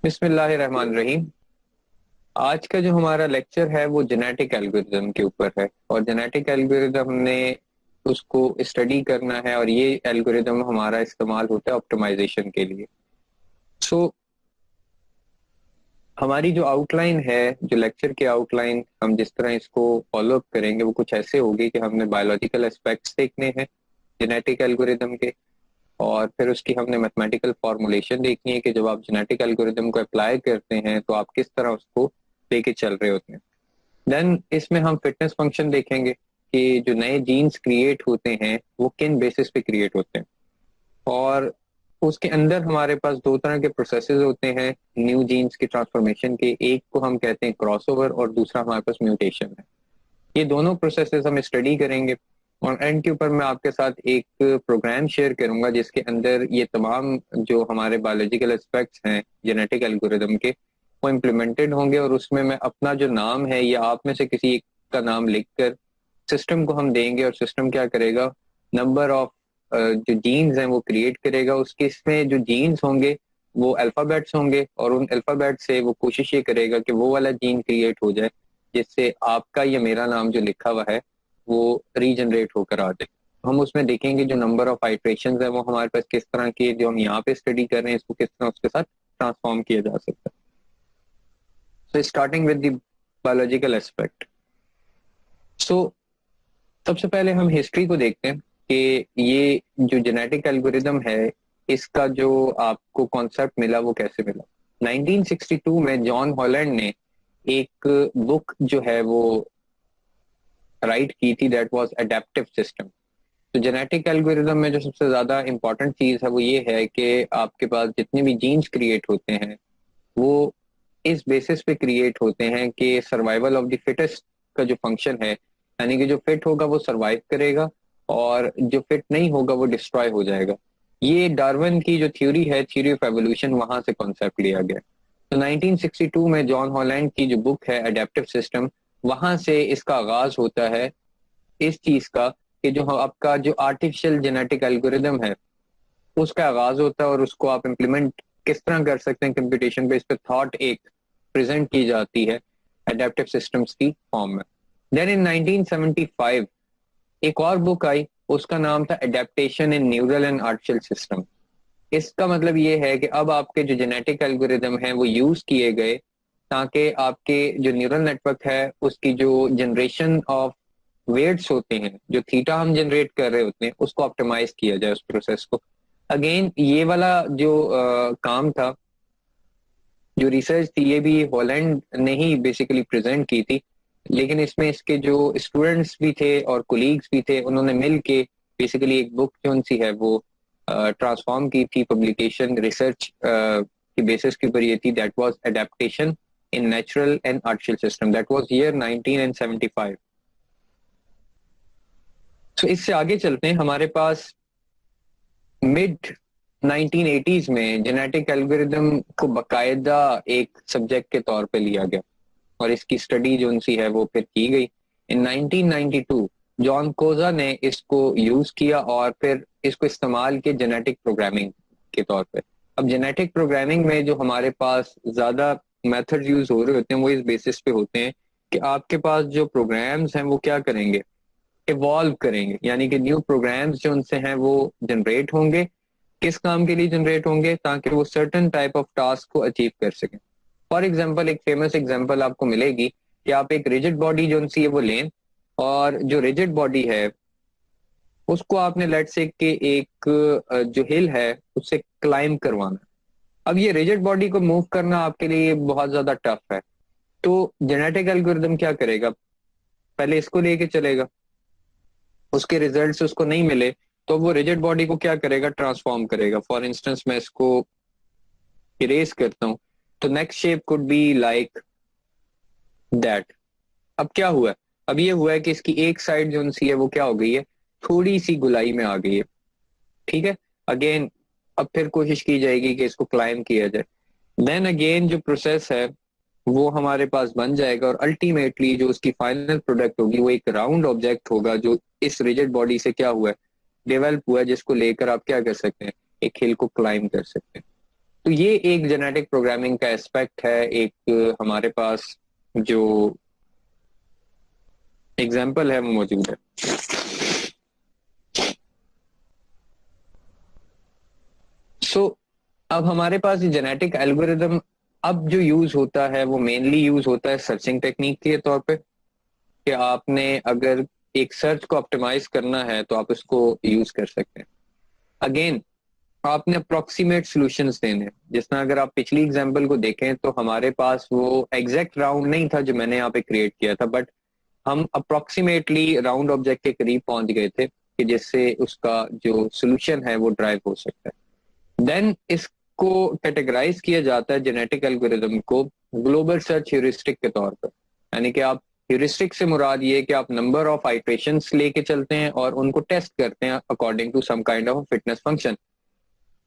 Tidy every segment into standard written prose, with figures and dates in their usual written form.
बिस्मिल्लाहिर्रहमानिर्रहीम। आज का जो हमारा लेक्चर है वो जेनेटिक एल्गोरिदम के ऊपर है और जेनेटिक एल्गोरिदम ने उसको स्टडी करना है और ये एल्गोरिदम हमारा इस्तेमाल होता है ऑप्टिमाइजेशन के लिए। सो हमारी जो आउटलाइन है, जो लेक्चर की आउटलाइन, हम जिस तरह इसको फॉलो अप करेंगे वो कुछ ऐसे होगी कि हमने बायोलॉजिकल एस्पेक्ट्स देखने हैं जेनेटिक एल्गोरिदम के, और फिर उसकी हमने मैथमेटिकल फॉर्मुलेशन देखनी है कि जब आप जेनेटिक एल्गोरिदम को अप्लाई करते हैं तो आप किस तरह उसको लेके चल रहे होते हैं। देन इसमें हम फिटनेस फंक्शन देखेंगे कि जो नए जीन्स क्रिएट होते हैं वो किन बेसिस पे क्रिएट होते हैं, और उसके अंदर हमारे पास दो तरह के प्रोसेसेस होते हैं न्यू जीन्स की ट्रांसफॉर्मेशन के। एक को हम कहते हैं क्रॉसओवर और दूसरा हमारे पास म्यूटेशन है। ये दोनों प्रोसेसेस हम स्टडी करेंगे और एंड के ऊपर मैं आपके साथ एक प्रोग्राम शेयर करूंगा जिसके अंदर ये तमाम जो हमारे बायोलॉजिकल एस्पेक्ट्स हैं जेनेटिक एल्गोरिदम के वो इम्प्लीमेंटेड होंगे, और उसमें मैं अपना जो नाम है या आप में से किसी एक का नाम लिखकर सिस्टम को हम देंगे और सिस्टम क्या करेगा, नंबर ऑफ जो जीन्स हैं वो क्रिएट करेगा। उसके इसमें जो जीन्स होंगे वो अल्फाबेट्स होंगे और उन अल्फाबेट से वो कोशिश ये करेगा कि वो वाला जीन क्रिएट हो जाए जिससे आपका या मेरा नाम जो लिखा हुआ है वो रीजनरेट होकर आ जाए। हम उसमें देखेंगे जो नंबर ऑफ आइट्रेशन है वो हमारे पास किस तरह की, जो हम यहाँ पे स्टडी कर रहे हैं इसको किस तरह उसके साथ ट्रांसफॉर्म किया जा सकता है। So starting with the biological aspect. So सबसे पहले हम हिस्ट्री को देखते हैं कि ये जो जेनेटिक एल्गोरिदम है इसका जो आपको कॉन्सेप्ट मिला वो कैसे मिला। 1962 में जॉन हॉलैंड ने एक बुक जो है वो राइट की थी, दैट वाज अडेप्टिव सिस्टम। तो जेनेटिक एल्गोरिदम में जो सबसे ज्यादा इंपॉर्टेंट चीज है वो ये है कि आपके पास जितने भी जीन्स क्रिएट होते हैं वो इस बेसिस पे क्रिएट होते हैं कि सर्वाइवल ऑफ द फिटेस्ट का जो फंक्शन है, यानी कि जो फिट होगा वो सरवाइव करेगा और जो फिट नहीं होगा वो डिस्ट्रॉय हो जाएगा। ये डार्विन की जो थ्योरी है, थ्योरी ऑफ एवोल्यूशन, वहां से कॉन्सेप्ट लिया गया। तो 1962 में जॉन हॉलैंड की जो बुक है अडेप्टिव सिस्टम, वहां से इसका आगाज होता है इस चीज का कि जो आपका जो आर्टिफिशियल जेनेटिक एल्गोरिदम है उसका आगाज होता है और उसको आप इम्प्लीमेंट किस तरह कर सकते हैं कंप्यूटेशन पे, इस पे थॉट एक प्रेजेंट की जाती है एडेप्टिव सिस्टम्स की फॉर्म में। देन इन 1975 एक और बुक आई, उसका नाम था adaptation in neural and artificial system. इसका मतलब ये है कि अब आपके जो जेनेटिक एल्गोरिदम है वो यूज किए गए ताकि आपके जो न्यूरल नेटवर्क है उसकी जो जनरेशन ऑफ वेट्स होते हैं, जो थीटा हम जनरेट कर रहे होते हैं, उसको ऑप्टिमाइज किया जाए उस प्रोसेस को। अगेन ये वाला जो काम था, जो रिसर्च थी, ये भी हॉलैंड ने ही बेसिकली प्रेजेंट की थी, लेकिन इसमें इसके जो स्टूडेंट्स भी थे और कोलीग्स भी थे उन्होंने मिल के बेसिकली एक बुक जो सी है वो ट्रांसफॉर्म की थी। पब्लिकेशन रिसर्च की बेसिस के ऊपर ये थी, that was adaptation in natural and artificial system, that was year 1975। तो इससे आगे चलते हैं, हमारे पास मिड 1980s में जेनेटिक एल्गोरिदम को बकायदा एक सब्जेक्ट के तौर पे लिया गया और इसकी स्टडी जो उनसी है वो फिर की गई। इन 1992 जॉन कोजा ने इसको यूज किया और फिर इसको इस्तेमाल किया जेनेटिक प्रोग्रामिंग के तौर पे। अब जेनेटिक प्रोग्रामिंग में जो हमारे पास ज्यादा मेथड यूज हो रहे होते हैं वो इस बेसिस पे होते हैं कि आपके पास जो प्रोग्राम्स हैं वो क्या करेंगे, इवॉल्व करेंगे, यानी कि न्यू प्रोग्राम्स जो उनसे हैं वो जनरेट होंगे। किस काम के लिए जनरेट होंगे, ताकि वो सर्टन टाइप ऑफ टास्क को अचीव कर सकें। फॉर एग्जाम्पल, एक फेमस एग्जाम्पल आपको मिलेगी कि आप एक रिजिड बॉडी जो उनसी है वो लें, और जो रिजिड बॉडी है उसको आपने लेट से कि एक जो हिल है उससे क्लाइंब करवाना। अब ये रिजिड बॉडी को मूव करना आपके लिए बहुत ज्यादा टफ है, तो जेनेटिक एल्गोरिदम क्या करेगा, पहले इसको लेके चलेगा, उसके रिजल्ट्स उसको नहीं मिले तो वो रिजिड बॉडी को क्या करेगा, ट्रांसफॉर्म करेगा। फॉर इंस्टेंस मैं इसको इरेज करता हूँ, तो next shape could be like that. अब क्या हुआ है, अब ये हुआ है कि इसकी एक साइड जो सी है वो क्या हो गई है, थोड़ी सी गुलाई में आ गई है। ठीक है, अगेन अब फिर कोशिश की जाएगी कि इसको क्लाइम किया जाए। देन अगेन जो प्रोसेस है वो हमारे पास बन जाएगा और अल्टीमेटली जो उसकी फाइनल प्रोडक्ट होगी वो एक राउंड ऑब्जेक्ट होगा जो इस रिजिड बॉडी से क्या हुआ है, डेवलप हुआ है, जिसको लेकर आप क्या कर सकते हैं, एक हिल को क्लाइम कर सकते हैं। तो ये एक जेनेटिक प्रोग्रामिंग का एस्पेक्ट है। एक हमारे पास जो एग्जाम्पल है वो मौजूद है। सो अब हमारे पास ये जेनेटिक एल्गोरिदम अब जो यूज होता है वो मेनली यूज होता है सर्चिंग टेक्निक के तौर पे, कि आपने अगर एक सर्च को ऑप्टिमाइज करना है तो आप इसको यूज कर सकते हैं। अगेन, आपने अप्रोक्सीमेट सॉल्यूशंस देने हैं। जिस तरह अगर आप पिछली एग्जांपल को देखें तो हमारे पास वो एग्जैक्ट राउंड नहीं था जो मैंने यहाँ पे क्रिएट किया था, बट हम अप्रोक्सीमेटली राउंड ऑब्जेक्ट के करीब पहुंच गए थे कि जिससे उसका जो सोल्यूशन है वो ड्राइव हो सकता है। देन इसको कैटेगराइज किया जाता है जेनेटिक एल्गोरिदम को ग्लोबल सर्च ह्यूरिस्टिक के तौर पर। यानी कि आप ह्यूरिस्टिक से मुराद ये कि आप नंबर ऑफ आइट्रेशंस लेके चलते हैं और उनको टेस्ट करते हैं according to some kind of fitness function.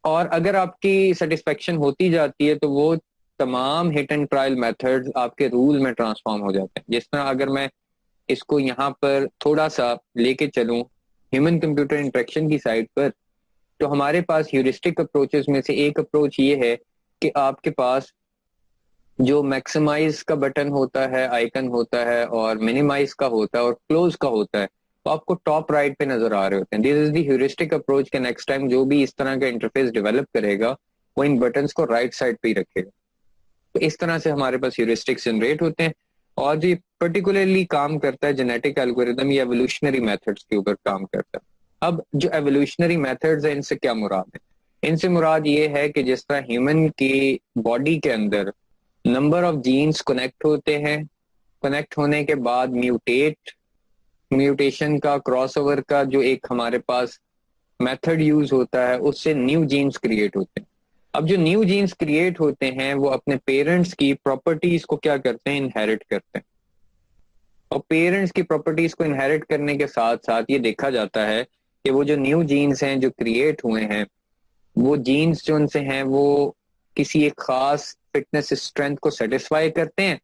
और अगर आपकी सेटिस्फेक्शन होती जाती है तो वो तमाम हिट एंड ट्रायल मेथड्स आपके रूल में ट्रांसफॉर्म हो जाते हैं। जिस तरह अगर मैं इसको यहाँ पर थोड़ा सा लेके चलूं ह्यूमन कंप्यूटर इंटरेक्शन की साइड पर, तो हमारे पास ह्यूरिस्टिक अप्रोचेस में से एक अप्रोच ये है कि आपके पास जो मैक्सिमाइज का बटन होता है, आइकन होता है, और मिनिमाइज का होता है और क्लोज का होता है, तो आपको टॉप राइट पे नजर आ रहे होते हैं। This is the heuristic approach के नेक्स्ट टाइम जो भी इस तरह का इंटरफेस डेवलप करेगा वो इन बटन्स को राइट साइड पे ही रखेगा। तो इस तरह से हमारे पास ह्यूरिस्टिक्स जनरेट होते हैं। और जो पर्टिकुलरली काम करता है जेनेटिक एल्गोरिदम या एवोल्यूशनरी मेथड्स के ऊपर काम करता है। अब जो एवोल्यूशनरी मेथड्स है इनसे क्या मुराद है? इनसे मुराद ये है कि जिस तरह ह्यूमन की बॉडी के अंदर नंबर ऑफ जीन्स कनेक्ट होते हैं, कनेक्ट होने के बाद म्यूटेशन का, क्रॉसओवर का जो एक हमारे पास मेथड यूज होता है, उससे न्यू जीन्स क्रिएट होते हैं। अब जो न्यू जीन्स क्रिएट होते हैं वो अपने पेरेंट्स की प्रॉपर्टीज को क्या करते हैं? इनहेरिट करते हैं। और पेरेंट्स की प्रॉपर्टीज को इनहेरिट करने के साथ साथ ये देखा जाता है कि वो जो न्यू जीन्स हैं जो क्रिएट हुए हैं, वो जीन्स जो उनसे हैं वो किसी एक खास फिटनेस स्ट्रेंथ को सेटिस्फाई करते हैं,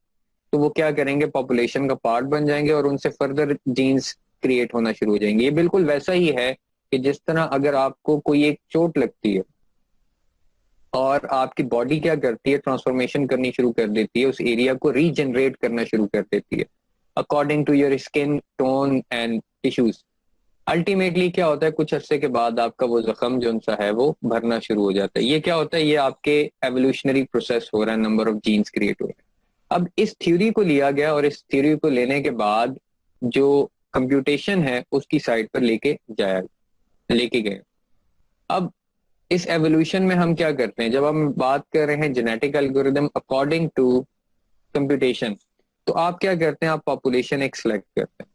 तो वो क्या करेंगे? पॉपुलेशन का पार्ट बन जाएंगे और उनसे फर्दर जीन्स क्रिएट होना शुरू हो जाएंगे। ये बिल्कुल वैसा ही है कि जिस तरह अगर आपको कोई एक चोट लगती है और आपकी बॉडी क्या करती है? ट्रांसफॉर्मेशन करनी शुरू कर देती है, उस एरिया को रीजनरेट करना शुरू कर देती है according to your skin tone and tissues. Ultimately क्या होता है? कुछ अरसे के बाद आपका वो जख्म जो सा है वो भरना शुरू हो जाता है। ये क्या होता है? ये आपके एवोल्यूशनरी प्रोसेस हो रहा है, नंबर ऑफ जीन्स क्रिएट हो रहे हैं। अब इस थ्योरी को लिया गया और इस थ्योरी को लेने के बाद जो कंप्यूटेशन है उसकी साइड पर लेके गए। अब इस एवोल्यूशन में हम क्या करते हैं? जब हम बात कर रहे हैं genetic algorithm according to computation, तो आप क्या करते हैं? आप पॉपुलेशन एक सिलेक्ट करते हैं।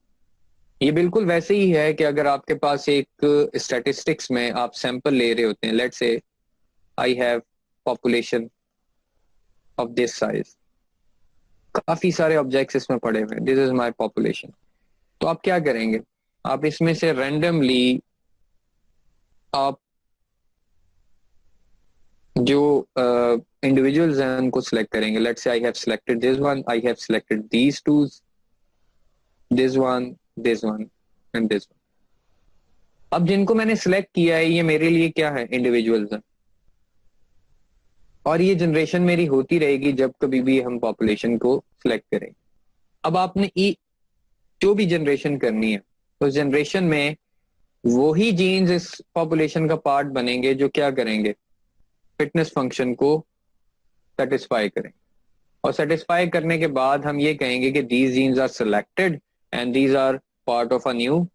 ये बिल्कुल वैसे ही है कि अगर आपके पास एक स्टैटिस्टिक्स में आप सैंपल ले रहे होते हैं, लेट्स से I have population of this size, काफी सारे ऑब्जेक्ट्स इसमें पड़े हुए हैं, दिस इज माय पॉपुलेशन। तो आप क्या करेंगे? आप इसमें से रैंडमली आप जो इंडिविजुअल्स हैं उनको सिलेक्ट करेंगे। Let's say I have selected this one, I have selected these two, this one, this one and this one. अब जिनको मैंने सिलेक्ट किया है ये मेरे लिए क्या है? इंडिविजुअल्स हैं। और ये जनरेशन मेरी होती रहेगी जब कभी भी हम पॉपुलेशन को सिलेक्ट करेंगे। अब आपने जो भी जनरेशन करनी है, उस जनरेशन में वही जीन्स इस पॉपुलेशन का पार्ट बनेंगे जो क्या करेंगे? फिटनेस फंक्शन को सेटिस्फाई करेंगे। और सेटिस्फाई करने के बाद हम ये कहेंगे कि these genes are selected and these are part of a new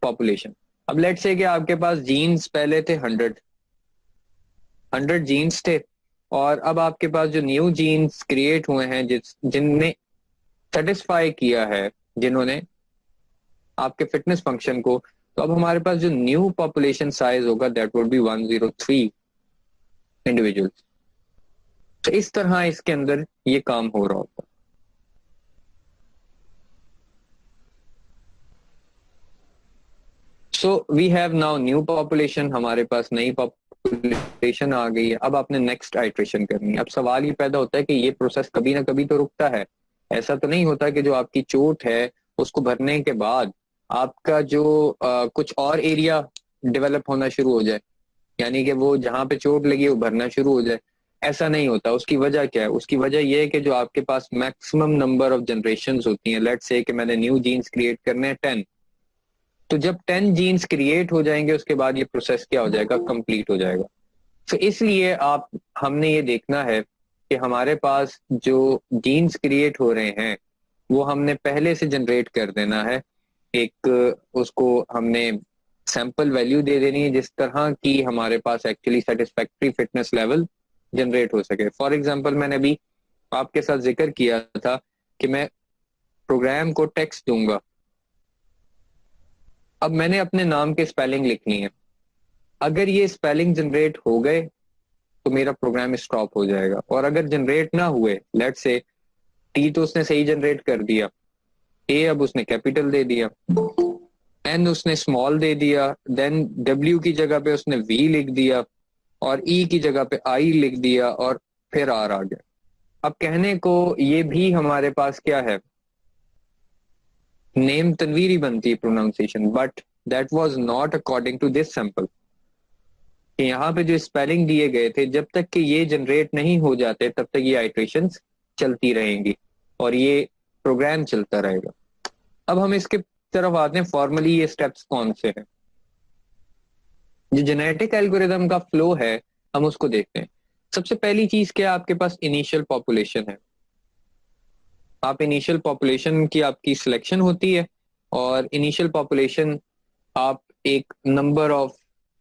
population. अब लेट्स से कि आपके पास जीन्स पहले थे 100 जीन्स थे, और अब आपके पास जो न्यू जीन्स क्रिएट हुए हैं जिनने सेटिस्फाई किया है, जिन्होंने आपके फिटनेस फंक्शन को, तो अब हमारे पास जो न्यू पॉपुलेशन साइज होगा दैट वुड बी 103 इंडिविजुअल्स। तो इस तरह इसके अंदर ये काम हो रहा होता है। So we have now new population, हमारे पास नई पॉपुलेशन आ गई है। अब आपने नेक्स्ट आइट्रेशन करनी है। अब सवाल ये पैदा होता है कि ये प्रोसेस कभी ना कभी तो रुकता है। ऐसा तो नहीं होता कि जो आपकी चोट है उसको भरने के बाद आपका जो कुछ और एरिया डेवलप होना शुरू हो जाए, यानी कि वो जहां पे चोट लगी वो भरना शुरू हो जाए। ऐसा नहीं होता। उसकी वजह क्या है? उसकी वजह यह है कि जो आपके पास मैक्सिमम नंबर ऑफ जनरेशंस होती हैं, लेट्स से कि मैंने न्यू जीन्स क्रिएट करने हैं 10, तो जब 10 जीन्स क्रिएट हो जाएंगे उसके बाद ये प्रोसेस क्या हो जाएगा? कंप्लीट हो जाएगा। तो इसलिए आप हमने ये देखना है कि हमारे पास जो जीन्स क्रिएट हो रहे हैं वो हमने पहले से जनरेट कर देना है। एक उसको हमने सैंपल वैल्यू दे देनी है जिस तरह की हमारे पास actually satisfactory fitness level generate हो सके। फॉर एग्जांपल मैंने अभी आपके साथ जिक्र किया था कि मैं प्रोग्राम को टेक्स्ट दूंगा। अब मैंने अपने नाम के स्पेलिंग लिखनी है। अगर ये स्पेलिंग जनरेट हो गए तो मेरा प्रोग्राम स्टॉप हो जाएगा, और अगर जनरेट ना हुए, लेट्स से टी तो उसने सही जनरेट कर दिया, ए अब उसने कैपिटल दे दिया, एन उसने स्मॉल दे दिया, देन डब्ल्यू की जगह पे उसने वी लिख दिया, और ई की जगह पे आई लिख दिया, और फिर आर आ गया। अब कहने को ये भी हमारे पास क्या है, नेम तनवीर बनती है pronunciation, but that was not according to this sample. कि यहाँ पे जो स्पेलिंग दिए गए थे, जब तक कि ये जनरेट नहीं हो जाते तब तक ये आइट्रेशंस चलती रहेंगी और ये प्रोग्राम चलता रहेगा। अब हम इसके तरफ आते हैं, फॉर्मली ये स्टेप्स कौन से हैं। जो जेनेटिक एल्गोरिदम का फ्लो है हम उसको देखते हैं। सबसे पहली चीज क्या, आपके पास इनिशियल पॉपुलेशन है। आप इनिशियल पॉपुलेशन की आपकी सिलेक्शन होती है, और इनिशियल पॉपुलेशन आप एक नंबर ऑफ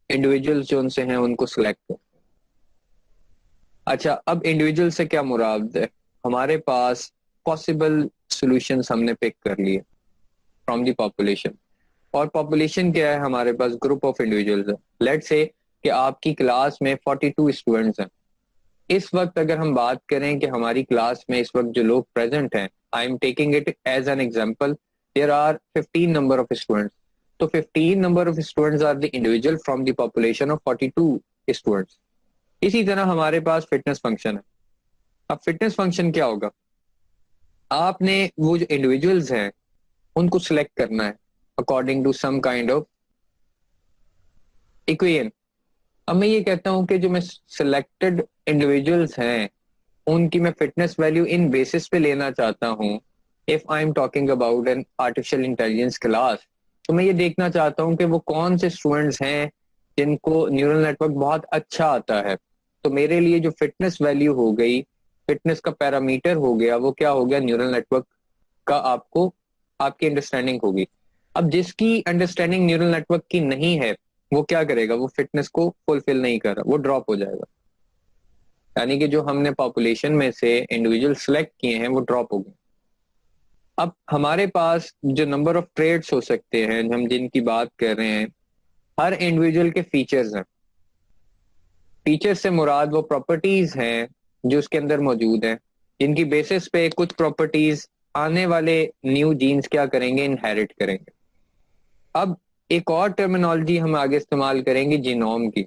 इंडिविजुअल्स जो उनसे हैं उनको सिलेक्ट करते हैं। अच्छा, अब इंडिविजुअल से क्या मुराद है? हमारे पास पॉसिबल सॉल्यूशंस हमने पिक कर लिए फ्रॉम द पॉपुलेशन। और पॉपुलेशन क्या है? हमारे पास ग्रुप ऑफ इंडिविजुअल्स है। लेट्स से कि आपकी क्लास में 42 स्टूडेंट्स हैं। इस वक्त अगर हम बात करें कि हमारी क्लास में इस वक्त जो लोग प्रेजेंट हैं, I am taking it as an example, there are 15 number of students. तो 15 number of students are the individual from the population of 42 students. इसी तरह हमारे पास फिटनेस फंक्शन है। अब फिटनेस फंक्शन क्या होगा? आपने वो जो इंडिविजुअल्स हैं उनको सिलेक्ट करना है according to some kind of equation. अब मैं ये कहता हूं कि जो मैं सिलेक्टेड इंडिविजुअल्स हैं उनकी मैं फिटनेस वैल्यू इन बेसिस पे लेना चाहता हूं। If I am talking about an artificial intelligence class, तो मैं ये देखना चाहता हूं कि वो कौन से स्टूडेंट्स हैं जिनको न्यूरल नेटवर्क बहुत अच्छा आता है। तो मेरे लिए जो फिटनेस वैल्यू हो गई, फिटनेस का पैरामीटर हो गया, वो क्या हो गया? न्यूरल नेटवर्क का आपको आपकी अंडरस्टैंडिंग होगी। अब जिसकी अंडरस्टैंडिंग न्यूरल नेटवर्क की नहीं है वो क्या करेगा? वो फिटनेस को फुलफिल नहीं कर रहा, वो ड्रॉप हो जाएगा। यानी कि जो हमने पॉपुलेशन में से इंडिविजुअल सिलेक्ट किए हैं वो ड्रॉप हो गए। अब हमारे पास जो नंबर ऑफ ट्रेड्स हो सकते हैं हम जिनकी बात कर रहे हैं, हर इंडिविजुअल के फीचर्स हैं। फीचर से मुराद वो प्रॉपर्टीज हैं जो उसके अंदर मौजूद हैं, जिनकी बेसिस पे कुछ प्रॉपर्टीज आने वाले न्यू जीन्स क्या करेंगे? इनहेरिट करेंगे। अब एक और टर्मिनोलॉजी हम आगे इस्तेमाल करेंगे, जीनोम की।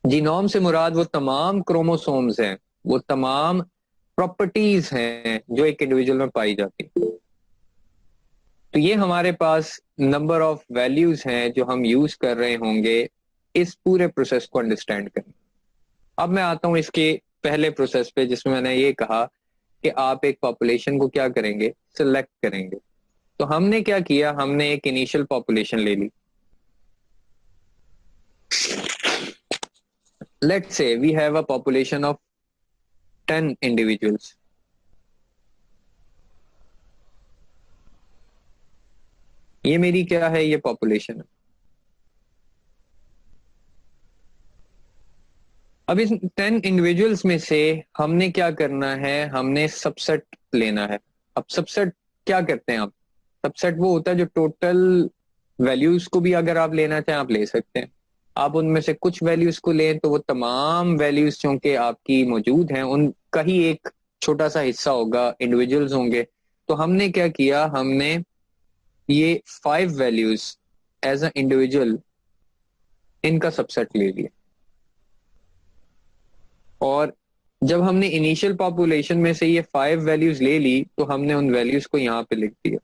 जीनोम से मुराद वो तमाम क्रोमोसोम्स हैं, वो तमाम प्रॉपर्टीज हैं जो एक इंडिविजुअल में पाई जाती है। तो ये हमारे पास नंबर ऑफ वैल्यूज हैं जो हम यूज कर रहे होंगे इस पूरे प्रोसेस को अंडरस्टैंड करने। अब मैं आता हूं इसके पहले प्रोसेस पे जिसमें मैंने ये कहा कि आप एक पॉपुलेशन को क्या करेंगे? सिलेक्ट करेंगे। तो हमने क्या किया? हमने एक इनिशियल पॉपुलेशन ले ली। Let's say we have a population of 10 individuals. ये मेरी क्या है? ये पॉपुलेशन है। अब इस 10 इंडिविजुअल्स में से हमने क्या करना है? हमने सबसेट लेना है। अब सबसेट क्या करते हैं आप? सबसेट वो होता है जो टोटल वैल्यूज को भी अगर आप लेना चाहें आप ले सकते हैं। आप उनमें से कुछ वैल्यूज को लें तो वो तमाम वैल्यूज जो कि आपकी मौजूद हैं उनका ही एक छोटा सा हिस्सा होगा, इंडिविजुअल्स होंगे। तो हमने क्या किया? हमने ये 5 वैल्यूज एज अ इंडिविजुअल इनका सबसेट ले लिया। और जब हमने इनिशियल पॉपुलेशन में से ये 5 वैल्यूज ले ली तो हमने उन वैल्यूज को यहाँ पे लिख दिया।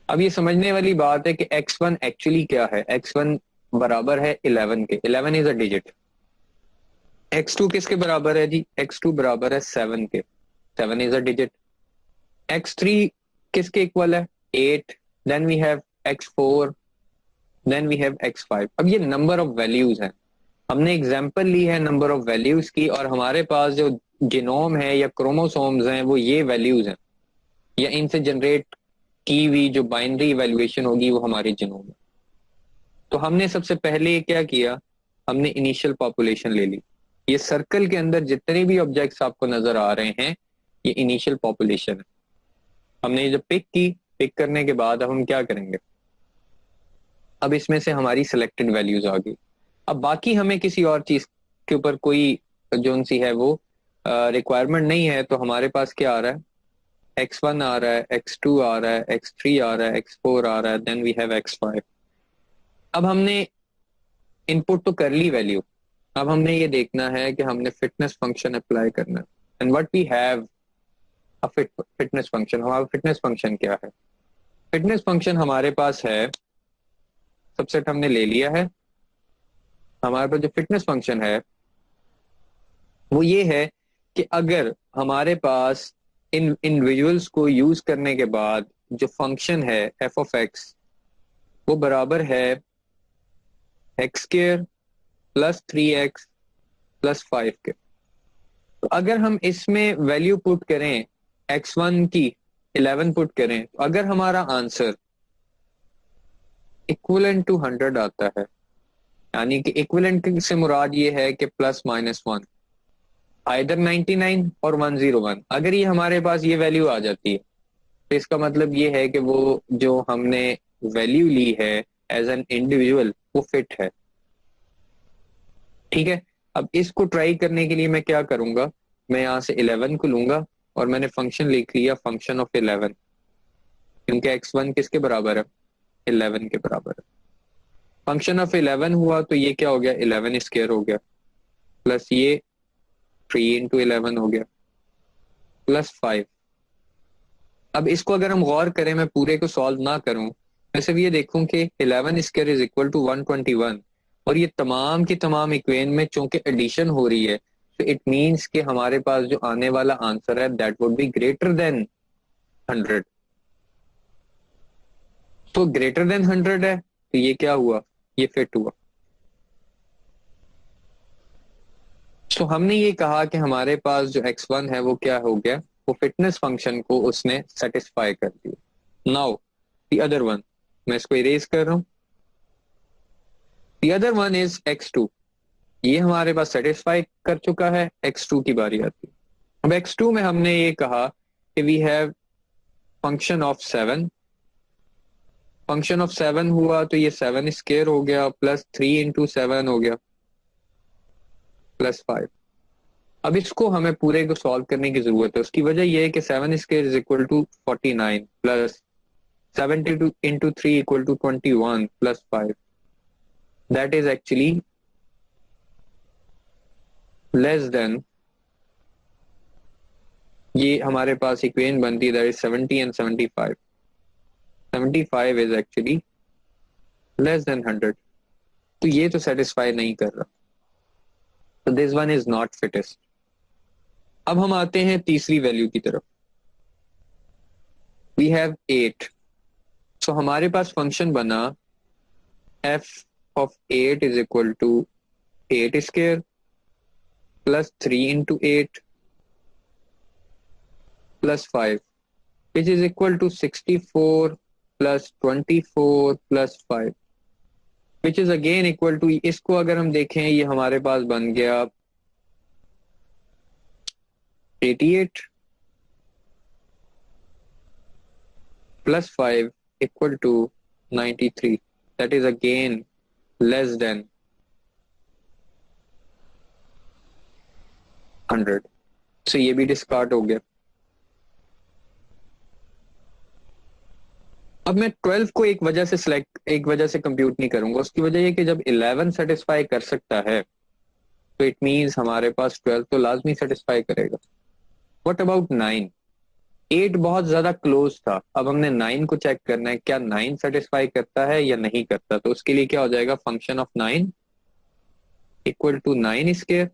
अब ये समझने वाली बात है कि x1 एक्चुअली क्या है। x1 बराबर है 11 के। 11 इज अ डिजिट। x2 किसके बराबर है जी? x2 बराबर है 7 के, 7 इज अ डिजिट। x3 किसके इक्वल है? 8। Then we have x4, then we have x5। अब ये नंबर ऑफ वैल्यूज हैं, हमने एग्जांपल ली है नंबर ऑफ वैल्यूज की, और हमारे पास जो जीनोम है या क्रोमोसोम्स हैं वो ये वैल्यूज हैं, या इनसे जनरेट की हुई जो बाइनरी इवैल्यूएशन होगी वो हमारे जीनोम है। तो हमने सबसे पहले क्या किया, हमने इनिशियल पॉपुलेशन ले ली। ये सर्कल के अंदर जितने भी ऑब्जेक्ट्स आपको नजर आ रहे हैं ये इनिशियल पॉपुलेशन है। हमने ये जब पिक की, पिक करने के बाद अब हम क्या करेंगे, अब इसमें से हमारी सिलेक्टेड वैल्यूज आ गई। अब बाकी हमें किसी और चीज के ऊपर कोई जो सी है वो रिक्वायरमेंट नहीं है, तो हमारे पास क्या आ रहा है, x1 आ रहा है, x2 आ रहा है, x3 आ रहा है, x4 आ रहा है, देन वी हैव x5। अब हमने इनपुट तो कर ली वैल्यू, अब हमने ये देखना है कि हमने फिटनेस फंक्शन अप्लाई करना है। And what we have a fitness function. हमारा फिटनेस फंक्शन क्या है? फिटनेस फंक्शन हमारे पास है, सबसेट हमने ले लिया है। हमारे पास जो फिटनेस फंक्शन है वो ये है कि अगर हमारे पास इन इंडिविजुअल्स को यूज करने के बाद जो फंक्शन है एफ ऑफ एक्स वो बराबर है x square plus 3x plus 5 के। तो अगर हम इसमें वैल्यू पुट करें, x1 की 11 पुट करें, तो अगर हमारा आंसर इक्विवेलेंट टू 100 आता है, यानी कि इक्विवेलेंट से मुराद ये है कि प्लस माइनस 1, आइदर 99 और 101, अगर ये हमारे पास ये वैल्यू आ जाती है तो इसका मतलब ये है कि वो जो हमने वैल्यू ली है एज एन इंडिविजुअल वो फिट है। ठीक है, अब इसको ट्राई करने के लिए मैं क्या करूंगा, मैं यहाँ से 11 को लूंगा और मैंने फंक्शन लिख लिया फंक्शन ऑफ 11, क्योंकि x1 किसके बराबर है, 11 के बराबर है। फंक्शन ऑफ 11 हुआ तो ये क्या हो गया, 11 स्क्वायर हो गया, प्लस ये 3 इंटू 11 हो गया, प्लस 5। अब इसको अगर हम गौर करें, मैं पूरे को सॉल्व ना करूं, मैं सिर्फ ये देखूं कि 11 स्क्वायर इज इक्वल टू 121, और ये तमाम की तमाम इक्वेशन में चूंकि एडिशन हो रही है, तो इट मींस कि हमारे पास जो आने वाला आंसर है that would be greater than 100। तो ग्रेटर देन 100 है तो ये क्या हुआ, ये फिट हुआ। तो हमने ये कहा कि हमारे पास जो x1 है वो क्या हो गया, वो फिटनेस फंक्शन को उसने सेटिस्फाई कर दिया। नाउ द अदर वन, मैं इसको इरेज कर रहा हूं। The other one is x2, ये हमारे पास सेटिस्फाई कर चुका है, x2 की बारी आती है। अब x2 में हमने ये कहा कि we have function of 7, function of 7 हुआ तो ये 7 स्क्वायर हो गया, प्लस 3 इंटू 7 हो गया, प्लस 5। अब इसको हमें पूरे को सॉल्व करने की जरूरत है। उसकी वजह यह है कि 7 square is equal to 49 plus 72 into 3 equal to 21 plus 5, that is actually less than, ये हमारे पास इक्वेशन बनती है that is 70 and 75, 75 is actually less than 100, तो ये तो सेटिस्फाई नहीं कर रहा, तो this one is not fittest. अब हम आते हैं तीसरी वैल्यू की तरफ, वी हैव 8। सो हमारे पास फंक्शन बना f of 8 is equal to 8 square plus 3 into 8 plus 5 which is equal to 64 plus 24 plus 5 which is again equal to, इसको अगर हम देखें ये हमारे पास बन गया 88 plus 5 equal to 93, that is again less than 100, so ये भी डिस्कार्ड हो गया। अब मैं 12 को एक वजह से कंप्यूट नहीं करूंगा, उसकी वजह ये कि जब 11 सेटिस्फाई कर सकता है तो इट मींस हमारे पास 12 तो लाजमी सेटिस्फाई करेगा। What about 9? 8 बहुत ज्यादा क्लोज था, अब हमने 9 को चेक करना है क्या 9 सेटिस्फाई करता है या नहीं करता। तो उसके लिए क्या हो जाएगा, function of 9 equal to 9 square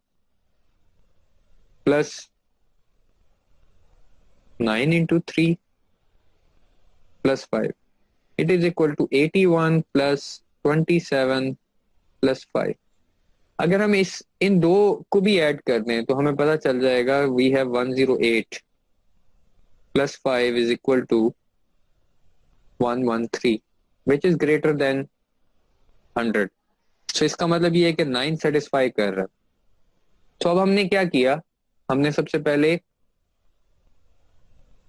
plus 9 into 3 plus 5, it is equal to 81 plus 27 plus 5। अगर हम इस इन दो को भी ऐड कर दें तो हमें पता चल जाएगा we have 108 plus 5 is equal to 113 which is greater than 100। So इसका मतलब ये है कि 9 सेटिस्फाई कर रहा है। तो अब हमने क्या किया, हमने सबसे पहले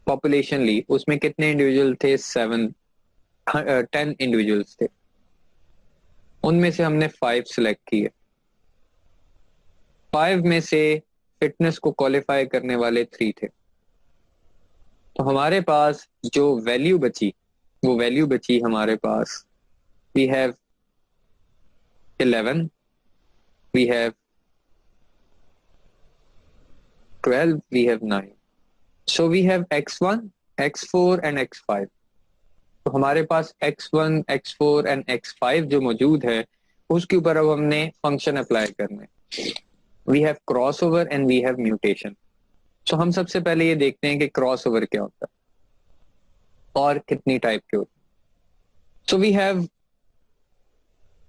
पॉपुलेशन ली, उसमें कितने इंडिविजुअल थे, 10 इंडिविजुअल्स थे, उनमें से हमने 5 सिलेक्ट किए। 5 में से फिटनेस को क्वालिफाई करने वाले 3 थे। तो हमारे पास जो वैल्यू बची, वो वैल्यू बची हमारे पास, we have 11, we have 12, we have 9। So we have x1, x4 and x5। तो हमारे पास x1, x4 एंड x5 जो मौजूद है, उसके ऊपर अब हमने फंक्शन अप्लाई करने। We have cross over and we have mutation. So हम सबसे पहले ये देखते हैं कि क्रॉस ओवर क्या होता है और कितनी टाइप के होते हैं। So we have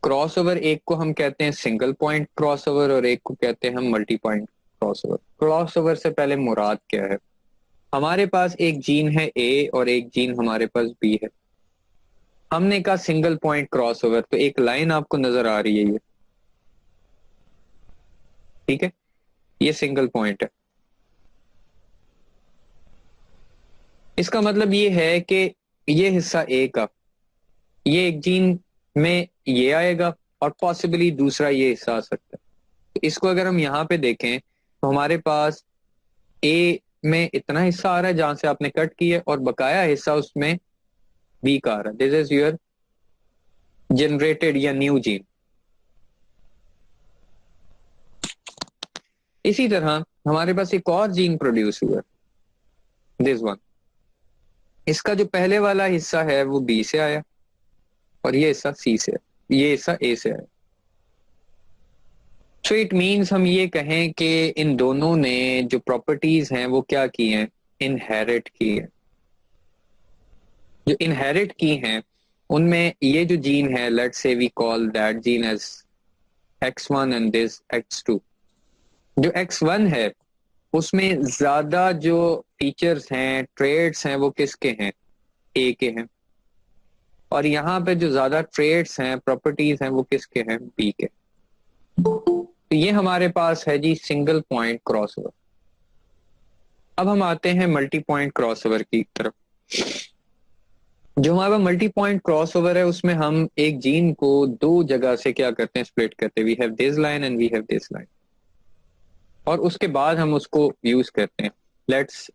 cross over, एक को हम कहते हैं सिंगल पॉइंट क्रॉस ओवर और एक को कहते हैं हम multi point cross over. Cross over से पहले मुराद क्या है, हमारे पास एक जीन है ए और एक जीन हमारे पास बी है। हमने कहा सिंगल पॉइंट क्रॉस ओवर, तो एक लाइन आपको नजर आ रही है ये, ठीक है, ये सिंगल पॉइंट है। इसका मतलब ये है कि ये हिस्सा ए का, ये एक जीन में ये आएगा और पॉसिबली दूसरा ये हिस्सा आ सकता है। तो इसको अगर हम यहाँ पे देखें तो हमारे पास ए में इतना हिस्सा आ रहा है जहां से आपने कट किया और बकाया हिस्सा उसमें बी का आ रहा है। दिस इज योर जनरेटेड या न्यू जीन। इसी तरह हमारे पास एक और जीन प्रोड्यूस हुआ, दिस वन। इसका जो पहले वाला हिस्सा है वो बी से आया और ये हिस्सा सी से, ये हिस्सा ए से आया। सो इट मीन्स हम ये कहें कि इन दोनों ने जो प्रॉपर्टीज हैं वो क्या की हैं, इनहेरिट की है। जो इनहेरिट की हैं उनमें ये जो जीन है, let's say we call that gene as x1 and this x2। जो x1 है उसमें ज्यादा जो फीचर्स हैं, ट्रेड्स हैं, वो किसके हैं, ए के हैं। और यहाँ पे जो ज्यादा ट्रेड्स हैं, प्रॉपर्टीज हैं, वो किसके हैं, बी के। तो ये हमारे पास है जी सिंगल पॉइंट क्रॉसओवर। अब हम आते हैं मल्टी पॉइंट क्रॉसओवर की तरफ। जो हमारा मल्टी पॉइंट क्रॉसओवर है उसमें हम एक जीन को दो जगह से क्या करते हैं, स्प्लिट करते हैं। We have this line and we have this line, और उसके बाद हम उसको यूज करते हैं। लेट्स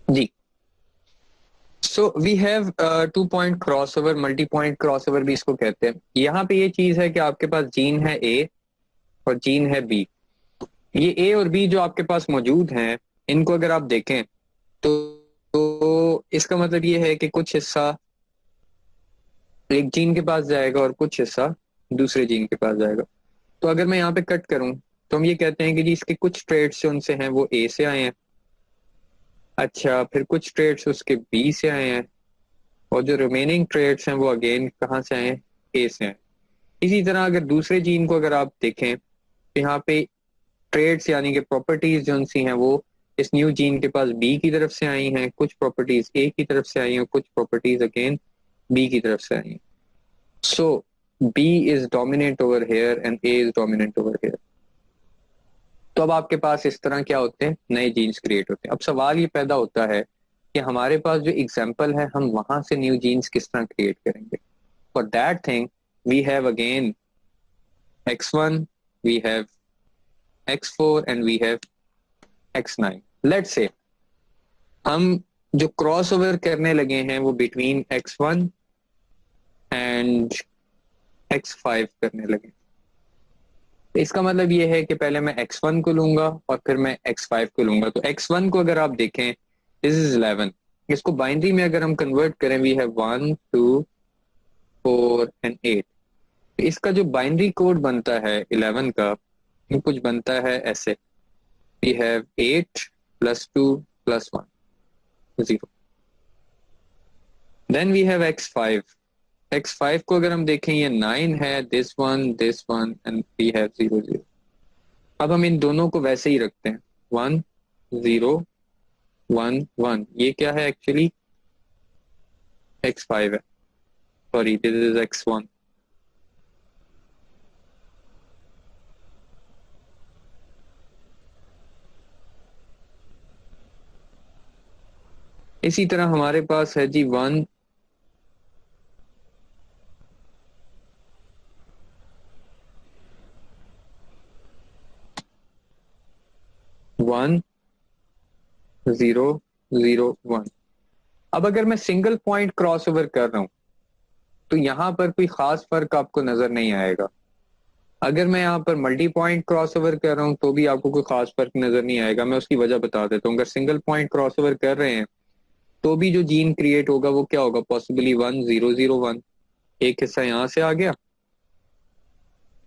जी, so we have 2 point crossover, multi point crossover भी इसको कहते हैं। यहाँ पे ये चीज है कि आपके पास जीन है ए और जीन है बी। ये ए और बी जो आपके पास मौजूद हैं, इनको अगर आप देखें तो इसका मतलब ये है कि कुछ हिस्सा एक जीन के पास जाएगा और कुछ हिस्सा दूसरे जीन के पास जाएगा। तो अगर मैं यहाँ पे कट करूं तो हम ये कहते हैं कि जी इसके कुछ ट्रेड्स जो उनसे हैं वो ए से आए हैं, अच्छा, फिर कुछ ट्रेड्स उसके बी से आए हैं, और जो रिमेनिंग ट्रेड्स हैं वो अगेन कहाँ से आए हैं, ए से आए। इसी तरह अगर दूसरे जीन को अगर आप देखें तो यहाँ पे ट्रेड्स यानी कि प्रॉपर्टीज जो उनसी हैं वो इस न्यू जीन के पास बी की तरफ से आई हैं, कुछ प्रॉपर्टीज ए की तरफ से आई हैं, कुछ प्रॉपर्टीज अगेन बी की तरफ से आई हैं। So B is dominant over here and A is dominant over here. तो अब आपके पास इस तरह क्या होते हैं, नए जीन्स क्रिएट होते हैं। अब सवाल ये पैदा होता है कि हमारे पास जो एग्जाम्पल है हम वहां से न्यू जीन्स किस तरह क्रिएट करेंगे। For that thing we have again x1 we have x4 and we have x9. Let's say हम जो क्रॉस ओवर करने लगे हैं वो बिटवीन x1 एंड x5 करने लगे। इसका मतलब ये है कि पहले मैं x1 को लूंगा और फिर मैं x5 को लूंगा। तो x1 को अगर आप देखें, दिस इज 11। इसको बाइनरी में अगर हम कन्वर्ट करें, वी हैव 1 2 4 एंड 8। इसका जो बाइनरी कोड बनता है 11 का, वो कुछ बनता है ऐसे, we have 8 + 2 + 1 0। Then we have x5। x5 को अगर हम देखें, ये 9 है, this one and we have 0 0। अब हम इन दोनों को वैसे ही रखते हैं, 1 0 1 1। ये क्या है एक्चुअली? x5 है, सॉरी दिस इज x1। इसी तरह हमारे पास है जी 1 1 0 0 1। अब अगर मैं सिंगल पॉइंट क्रॉस ओवर कर रहा हूं तो यहां पर कोई खास फर्क आपको नजर नहीं आएगा। अगर मैं यहाँ पर मल्टी पॉइंट क्रॉस ओवर कर रहा हूँ तो भी आपको कोई खास फर्क नजर नहीं आएगा। मैं उसकी वजह बता देता हूँ। अगर सिंगल पॉइंट क्रॉस ओवर कर रहे हैं तो भी जो जीन क्रिएट होगा वो क्या होगा? पॉसिबली 1 0 0 1। एक हिस्सा यहां से आ गया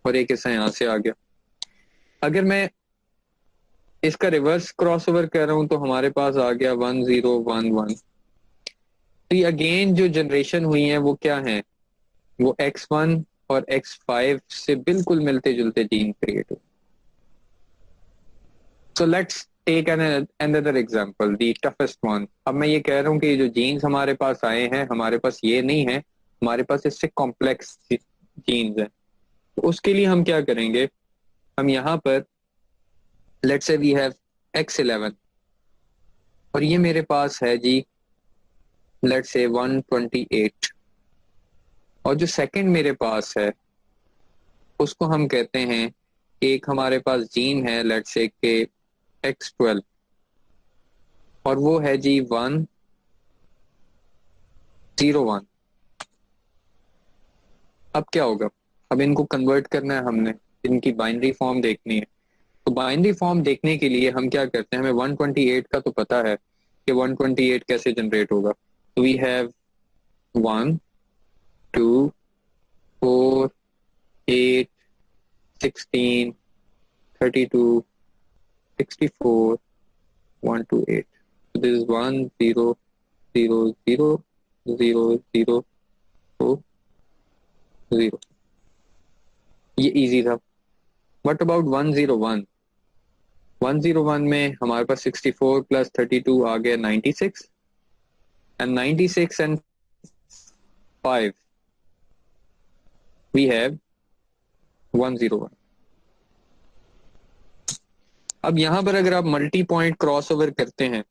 और एक हिस्सा यहां से आ गया। अगर मैं इसका रिवर्स क्रॉस ओवर कर रहा हूं तो हमारे पास आ गया 1 0 1 1। तो ये अगेन जो जनरेशन हुई है वो क्या है? वो x1 और x5 से बिल्कुल मिलते जुलते जीन क्रिएट हुए। So let's take another example, the toughest one। अब मैं ये कह रहा हूँ कि जो जीन्स हमारे पास आए हैं, हमारे पास ये नहीं है, हमारे पास इससे कॉम्प्लेक्स जीन्स हैं। तो उसके लिए हम क्या करेंगे? हम यहाँ पर let's say we have x11 और ये मेरे पास है जी लेट्स से 128, और जो सेकंड मेरे पास है उसको हम कहते हैं, एक हमारे पास जीन है लेट्स से के x12 और वो है जी 1 0 1। अब क्या होगा? अब इनको कन्वर्ट करना है हमने, इनकी बाइनरी फॉर्म देखनी है। तो बाइनरी फॉर्म देखने के लिए हम क्या करते हैं? हमें 128 का तो पता है कि 128 कैसे जनरेट होगा। तो we have 1 2 4 8 16 32 64 128। So this is 1 0 0 0 0 0 4 0। ये इजी था। What about 101? 101 में हमारे पास 64 + 32 आ गया 96, एंड 96 एंड 5 वी हैव 101। अब यहां पर अगर आप मल्टी पॉइंट क्रॉस ओवर करते हैं,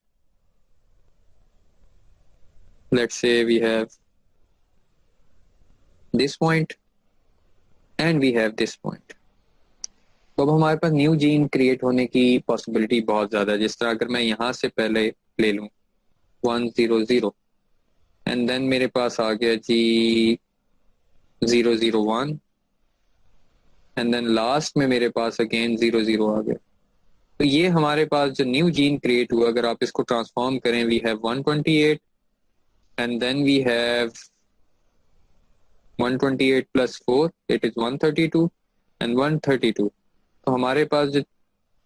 let's say we have this point and we have this point, तो अब हमारे पास न्यू जीन क्रिएट होने की पॉसिबिलिटी बहुत ज्यादा है। जिस तरह अगर मैं यहां से पहले ले लूं 1 0 0 एंड देन मेरे पास आ गया जी 0 0 1 एंड देन लास्ट में मेरे पास अगेन 0 0 आ गया। तो ये हमारे पास जो न्यू जीन क्रिएट हुआ, अगर आप इसको ट्रांसफॉर्म करें, we have 128 and then we have 128 + 4 it is 132 and 132। तो हमारे पास जो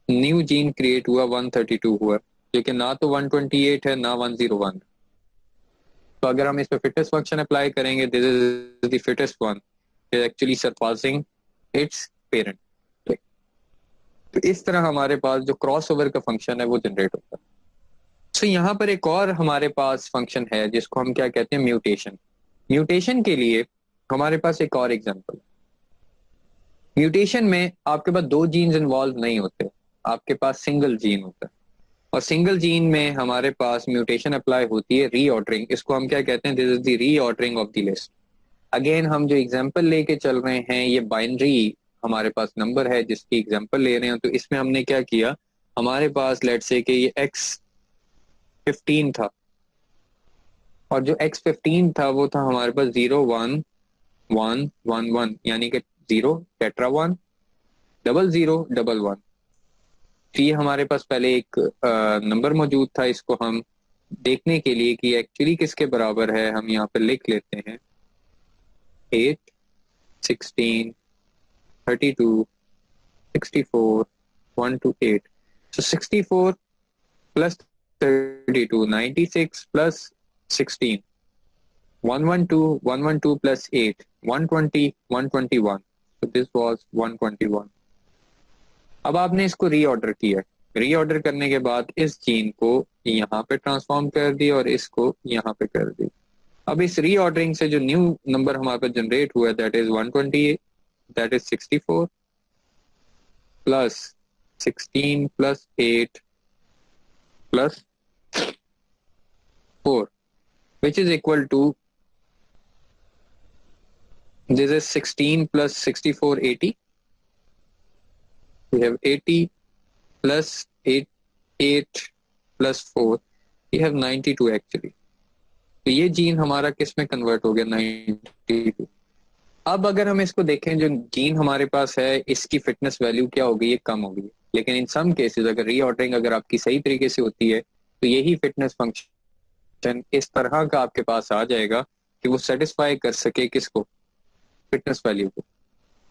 न्यू जीन क्रिएट हुआ 132 हुआ, जो कि ना तो 128 है ना 101। तो अगर हम इस पे फिटेस्ट फंक्शन अप्लाई करेंगे, this is the fittest one, actually surpassing it's parent. तो इस तरह हमारे पास जो क्रॉस ओवर का फंक्शन है वो जनरेट होता है। तो यहाँ पर एक और हमारे पास फंक्शन है जिसको हम क्या कहते हैं? म्यूटेशन। म्यूटेशन के लिए हमारे पास एक और एग्जांपल। म्यूटेशन में आपके पास दो जीन्स इन्वॉल्व नहीं होते, आपके पास सिंगल जीन होता है, और सिंगल जीन में हमारे पास म्यूटेशन अप्लाई होती है, रीऑर्डरिंग। इसको हम क्या कहते हैं? This is the reordering of the list. Again हम जो एग्जांपल लेके चल रहे हैं ये बाइनरी हमारे पास नंबर है जिसकी एग्जांपल ले रहे हैं, तो इसमें हमने क्या किया, हमारे पास लेट्स से कि ये x15 था, और जो x15 था वो था हमारे पास 0 1 1 1 1, यानी कि 0 टेट्रा 1 00 11। तो ये हमारे पास पहले एक नंबर मौजूद था, इसको हम देखने के लिए कि एक्चुअली किसके बराबर है हम यहाँ पे लिख लेते हैं 8 16 32 64 1 to 8। so 64 plus 32 96 plus 16 112 112 plus 8 120 121। so this was 121। अब आपने इसको रीऑर्डर किया, रीऑर्डर करने के बाद इस जीन को यहाँ पे ट्रांसफॉर्म कर दिया और इसको यहाँ पे कर दी। अब इस रीऑर्डरिंग से जो न्यू नंबर हमारे पास जनरेट हुआ that is 128, that is 64 plus 16 plus 8 plus 4 which is equal to this is 16 plus 64 80। we have 80 plus 8 plus 4, we have 92 actually। तो ये जीन हमारा किस में कन्वर्ट हो गया 92। अब अगर हम इसको देखें जो जीन हमारे पास है इसकी फिटनेस वैल्यू क्या हो गई है, कम हो गई है, लेकिन इन सम केसेस अगर रीऑर्डरिंग अगर आपकी सही तरीके से होती है तो यही फिटनेस फंक्शन इस तरह का आपके पास आ जाएगा कि वो सेटिस्फाई कर सके किसको, फिटनेस वैल्यू को।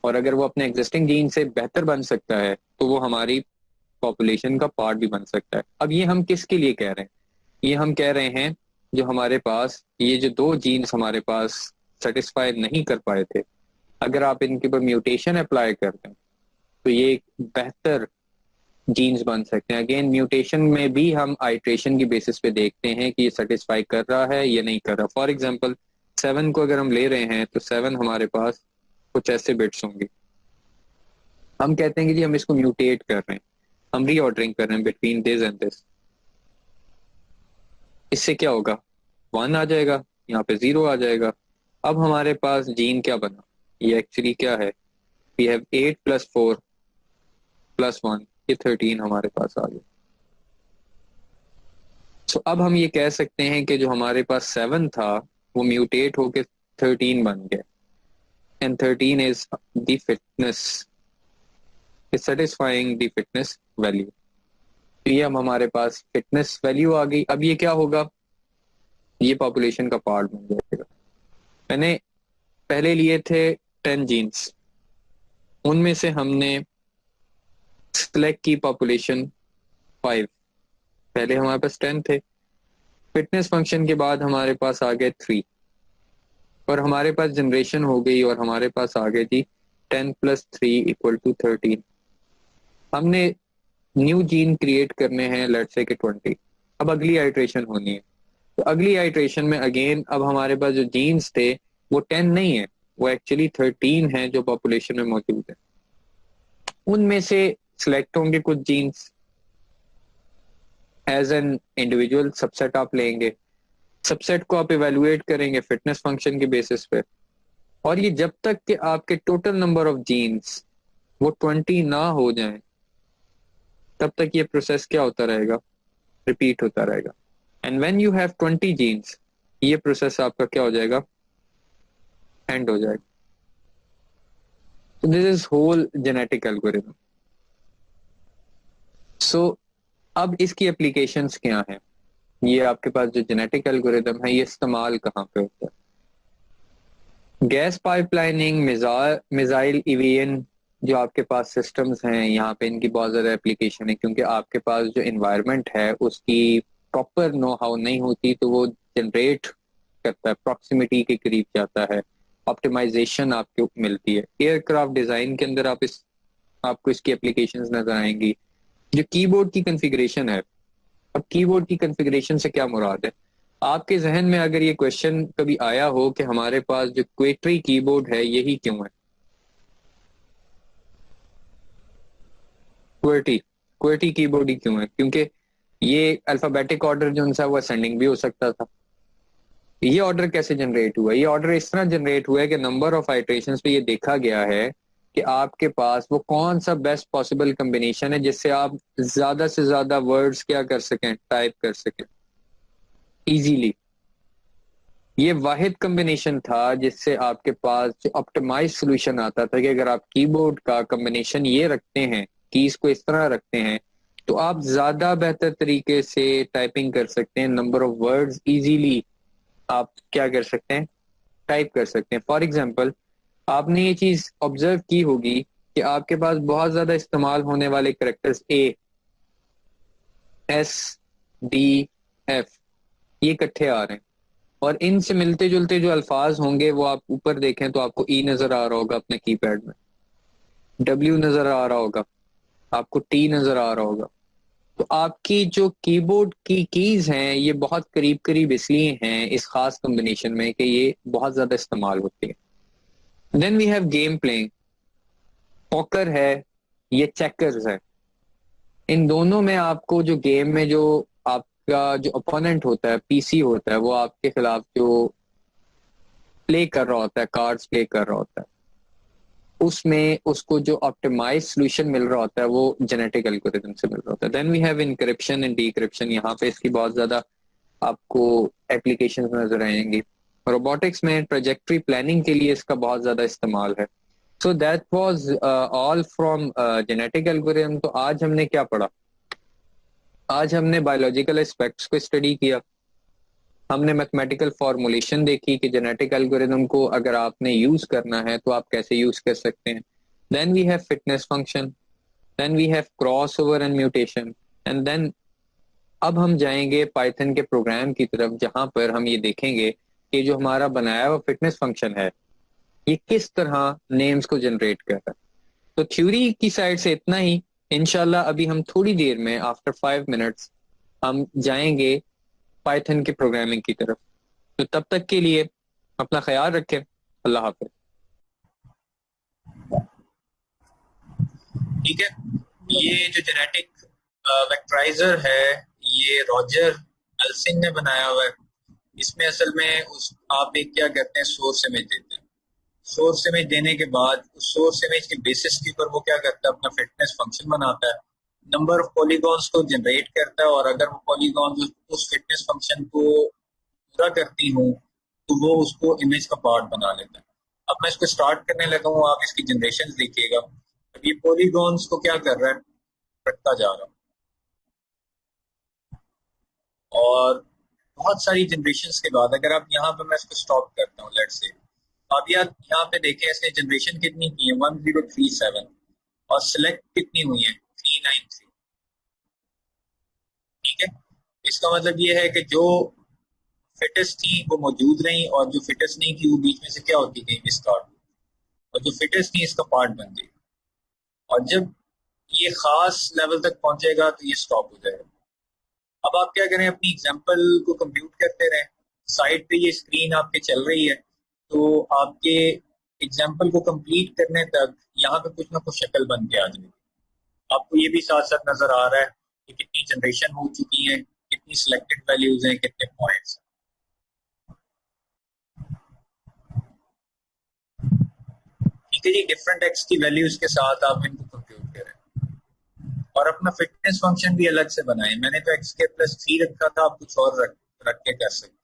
और अगर वो अपने एग्जिस्टिंग जीन से बेहतर बन सकता है तो वो हमारी पॉपुलेशन का पार्ट भी बन सकता है। अब ये हम किसके लिए कह रहे हैं, ये हम कह रहे हैं जो हमारे पास ये जो दो जीन्स हमारे पास सेटिस्फाई नहीं कर पाए थे, अगर आप इनके ऊपर म्यूटेशन अप्लाई करते हैं तो ये एक बेहतर जीन्स बन सकते हैं। अगेन म्यूटेशन में भी हम आइट्रेशन की बेसिस पे देखते हैं कि ये सेटिस्फाई कर रहा है या नहीं कर रहा। फॉर एग्जांपल 7 को अगर हम ले रहे हैं तो 7 हमारे पास कुछ ऐसे बिट्स होंगे, हम कहते हैं कि जी हम इसको म्यूटेट कर रहे हैं, हम रीऑर्डरिंग कर रहे हैं बिटवीन दिस एंड दिस। इससे क्या होगा, 1 आ जाएगा, यहाँ पे 0 आ जाएगा। अब हमारे पास जीन क्या बना, ये एक्चुअली क्या है, वी हैव 8 प्लस 4 प्लस 1, ये 13 हमारे पास आ गया। सो अब हम ये कह सकते हैं कि जो हमारे पास 7 था वो म्यूटेट होके 13 बन गया, and 13 is the fitness, is satisfying the fitness value. तो ये हम हमारे पास फिटनेस वैल्यू आ गई। अब ये क्या होगा, ये पॉपुलेशन का पार्ट बन जाएगा। मैंने पहले लिए थे 10 जीन्स, उनमें से हमने सिलेक्ट की पॉपुलेशन 5, पहले हमारे पास 10 थे, फिटनेस फंक्शन के बाद हमारे पास आ गए 3 और हमारे पास जनरेशन हो गई और हमारे पास आ गए जी 10 प्लस 3 इक्वल टू 13। हमने न्यू जीन क्रिएट करने हैं लेट्स से कि 20। अब अगली आइट्रेशन होनी है, तो अगली आइट्रेशन में अगेन अब हमारे पास जो जीन्स थे वो 10 नहीं है, वो एक्चुअली 13 है जो पॉपुलेशन में मौजूद है। उनमें से सिलेक्ट होंगे कुछ genes, as an individual subset आप लेंगे, सबसेट को आप इवेलुएट करेंगे फिटनेस फंक्शन के बेसिस पे, और ये जब तक कि आपके टोटल नंबर ऑफ जीन्स वो 20 ना हो जाएं तब तक ये प्रोसेस क्या होता रहेगा, रिपीट होता रहेगा। And when you have 20 genes ये प्रोसेस आपका क्या हो जाएगा, एंड हो जाएगा। This is whole genetic algorithm. So अब इसकी एप्लीकेशंस क्या हैं, ये आपके पास जो जेनेटिक एल्गोरिथम है ये इस्तेमाल कहाँ पे होता है। गैस पाइपलाइनिंग, मिसाइल इवेन जो आपके पास सिस्टम्स हैं यहाँ पे इनकी बहुत ज़्यादा एप्लीकेशन है, क्योंकि आपके पास जो इन्वायरमेंट है उसकी प्रॉपर नो हाउ नहीं होती तो वो जनरेट करता है, प्रॉक्सिमिटी के करीब जाता है, ऑप्टिमाइजेशन आपको मिलती है। एयरक्राफ्ट डिज़ाइन के अंदर आपको इसकी एप्लीकेशंस नजर आएंगी। जो कीबोर्ड की कॉन्फ़िगरेशन है, अब कीबोर्ड की कॉन्फ़िगरेशन से क्या मुराद है, आपके जहन में अगर ये क्वेश्चन कभी आया हो कि हमारे पास जो क्वेट्री कीबोर्ड है यही क्यों है, क्वेटी कीबोर्ड ही क्यों है, क्योंकि ये अल्फाबेटिक ऑर्डर जो उनसा वो असेंडिंग भी हो सकता था। ये ऑर्डर कैसे जनरेट हुआ, ये ऑर्डर इस तरह जनरेट हुआ है कि नंबर ऑफ आइट्रेशंस पे ये देखा गया है कि आपके पास वो कौन सा बेस्ट पॉसिबल कम्बिनेशन है जिससे आप ज्यादा से ज्यादा वर्ड्स क्या कर सकें, टाइप कर सकें इजीली। ये वाहिद कॉम्बिनेशन था जिससे आपके पास जो ऑप्टिमाइज सोल्यूशन आता था कि अगर आप कीबोर्ड का कॉम्बिनेशन ये रखते हैं, कीज को इस तरह रखते हैं, तो आप ज्यादा बेहतर तरीके से टाइपिंग कर सकते हैं, नंबर ऑफ वर्ड्स इजीली आप क्या कर सकते हैं, टाइप कर सकते हैं। फॉर एग्जाम्पल, आपने ये चीज ऑब्जर्व की होगी कि आपके पास बहुत ज्यादा इस्तेमाल होने वाले characters A, S, D, F ये इकट्ठे आ रहे हैं, और इनसे मिलते जुलते जो अल्फाज होंगे वो आप ऊपर देखें तो आपको ई नजर आ रहा होगा अपने कीपैड में, डब्ल्यू नजर आ रहा होगा, आपको टी नजर आ रहा होगा। तो आपकी जो कीबोर्ड की कीज हैं ये बहुत करीब करीब इसलिए हैं इस खास कॉम्बिनेशन में कि ये बहुत ज्यादा इस्तेमाल होती है। Then we have game playing, poker है, ये चेकर्स है। इन दोनों में आपको जो गेम में जो आपका जो अपोनेंट होता है, पीसी होता है, वो आपके खिलाफ जो प्ले कर रहा होता है, कार्ड्स प्ले कर रहा होता है, उसमें उसको जो ऑप्टिमाइज सोल्यूशन मिल रहा होता है वो जेनेटिक एल्गोरिथम से मिल रहा होता है। Then we have encryption and decryption, यहाँ पे इसकी बहुत ज्यादा आपको एप्लीकेशंस नजर आएंगी। रोबोटिक्स में ट्रेजेक्ट्री प्लानिंग के लिए इसका बहुत ज्यादा इस्तेमाल है। So that was all from genetic algorithm. तो आज हमने क्या पढ़ा? आज हमने बायोलॉजिकल एस्पेक्ट्स को स्टडी किया, हमने मैथमेटिकल फॉर्मुलेशन देखी कि जेनेटिक एल्गोरिदम को अगर आपने यूज करना है तो आप कैसे यूज कर सकते हैं। Then we have fitness function, then we have cross over and mutation, and then अब हम जाएंगे पाइथन के प्रोग्राम की तरफ जहां पर हम ये देखेंगे कि जो हमारा बनाया हुआ फिटनेस फंक्शन है ये किस तरह नेम्स को जनरेट कर रहा है। तो थ्योरी की साइड से इतना ही। इनशाला अभी हम थोड़ी देर में आफ्टर 5 मिनट्स हम जाएंगे पाइथन के प्रोग्रामिंग की तरफ। तो तब तक के लिए अपना ख्याल रखें। अल्लाह हाफिज। ठीक है। ये जो जेनेटिक वेक्टराइजर है ये रॉजर एल्सिंग ने बनाया हुआ है। इसमें असल में उस आप एक क्या कहते हैं सोर्स इमेज देते हैं। सोर्स इमेज देने के बाद उस सोर्स इमेज के बेसिस के ऊपर वो क्या करता है अपना फिटनेस फंक्शन बनाता है, नंबर ऑफ पॉलीगॉन्स को जनरेट करता है, और अगर वो पॉलीगॉन्स उस फिटनेस फंक्शन को पूरा करती हूँ तो वो उसको इमेज का पार्ट बना लेता है। अब मैं इसको स्टार्ट करने लगा हूँ, आप इसकी जनरेशन देखिएगा। अब ये पॉलीगॉन्स को क्या कर रहा है, बढ़ता जा रहा है। और बहुत सारी जनरेशन के बाद अगर आप यहाँ पे मैं इसको स्टॉप करता हूँ लेट्स से, आप यहाँ पे देखें इसने जनरेशन कितनी की है 1037, और सिलेक्ट कितनी हुई है 393। ठीक है, इसका मतलब ये है कि जो फिटेस्ट थी वो मौजूद रही, और जो फिटेस्ट नहीं थी वो बीच में से क्या होती गई, डिस्कार्ड, और जो फिटेस्ट थी इसका पार्ट बन गई। और जब ये खास लेवल तक पहुंचेगा तो ये स्टॉप हो जाएगा। अब आप क्या करें, अपनी एग्जांपल को कंप्यूट करते रहें, साइड पे ये स्क्रीन आपके चल रही है, तो आपके एग्जांपल को कंप्लीट करने तक यहाँ पे कुछ ना कुछ शक्ल बन के आ जाएगी। आपको ये भी साथ साथ नजर आ रहा है कि कितनी जनरेशन हो चुकी है, कितनी सिलेक्टेड वैल्यूज हैं, कितने पॉइंट्स। ठीक है जी, डिफरेंट एक्स की वैल्यूज के साथ आप इनको कंप्यूट करें, और अपना फिटनेस फंक्शन भी अलग से बनाएं। मैंने तो एक्स के प्लस 3 रखा था, आप कुछ और रख के कर सकते हैं।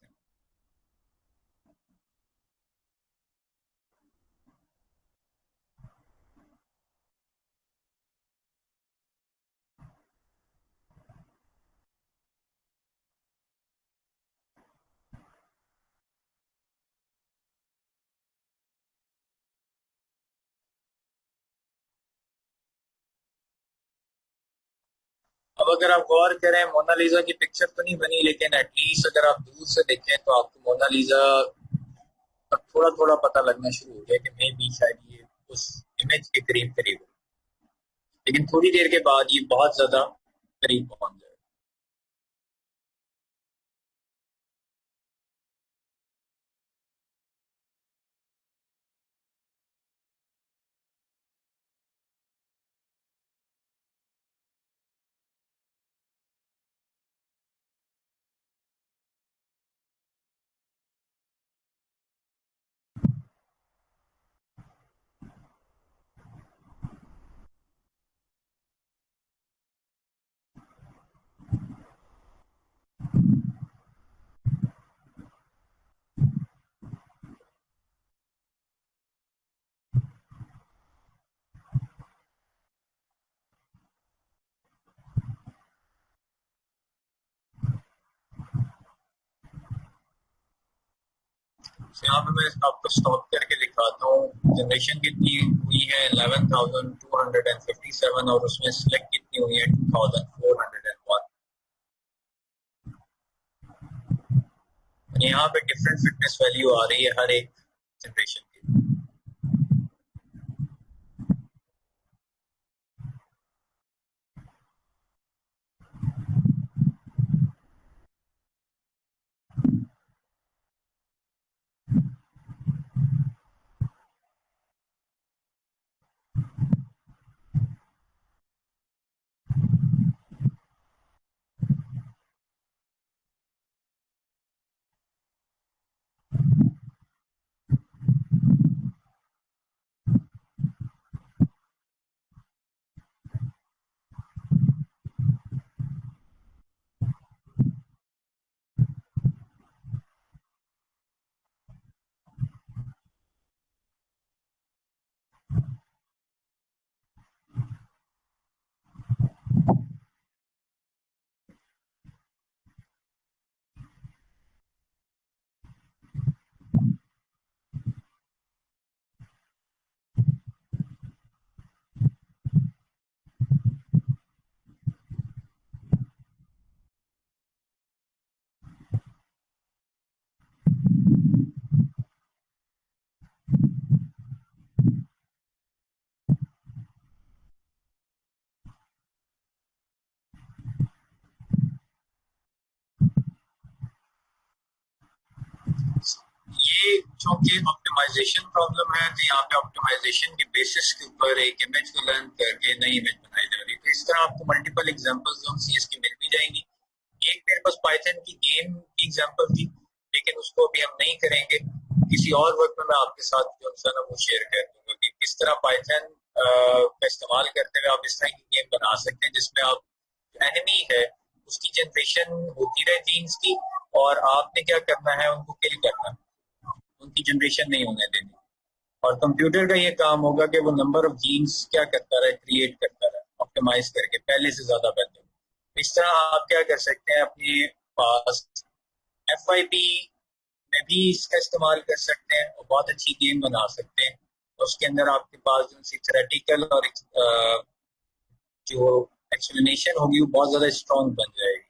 अब अगर आप गौर करें, मोनालिसा की पिक्चर तो नहीं बनी, लेकिन एटलीस्ट अगर आप दूर से देखें तो आपको मोनालिसा का थोड़ा थोड़ा पता लगना शुरू हो गया कि मे भी शायद ये उस इमेज के करीब करीब हो। लेकिन थोड़ी देर के बाद ये बहुत ज्यादा करीब पहुंच जाए। यहाँ पे मैं आपको स्टॉप करके दिखाता हूँ जनरेशन कितनी हुई है 11,257 और उसमें सिलेक्ट कितनी हुई है 2,401। यहाँ पे डिफरेंट फिटनेस वैल्यू आ रही है हर एक जनरेशन की। ये चूंकि ऑप्टिमाइजेशन प्रॉब्लम है तो यहाँ पे ऑप्टिमाइजेशन के बेसिस के ऊपर एक इमेज को लर्न करके नई इमेज बनाई जा रही है। तो इस तरह आपको मल्टीपल एग्जांपल्स जो सी की मिल भी जाएंगी। एक मेरे पास पाइथन की गेम की एग्जांपल थी, लेकिन उसको अभी हम नहीं करेंगे। किसी और वक्त में मैं आपके साथ जो है ना वो शेयर कर दूंगा कि किस तरह पाइथन का इस्तेमाल करते हुए आप इस तरह की गेम बना सकते हैं जिसमें आप एनिमी है उसकी जनरेशन होती रहे जीन्स की और आपने क्या करना है उनको किल करना, उनकी जनरेशन नहीं होने देनी। और कंप्यूटर का ये काम होगा कि वो नंबर ऑफ जीन्स क्या करता रहे, क्रिएट करता रहे ऑप्टिमाइज करके पहले से ज्यादा बेहतर। इस तरह आप क्या कर सकते हैं अपने पास FIP में भी इसका इस्तेमाल कर सकते हैं और बहुत अच्छी गेम बना सकते हैं। और उसके अंदर आपके पास जो सी थ्योरेटिकल और जो एक्सप्लेनेशन होगी वो बहुत ज्यादा स्ट्रॉन्ग बन जाएगी।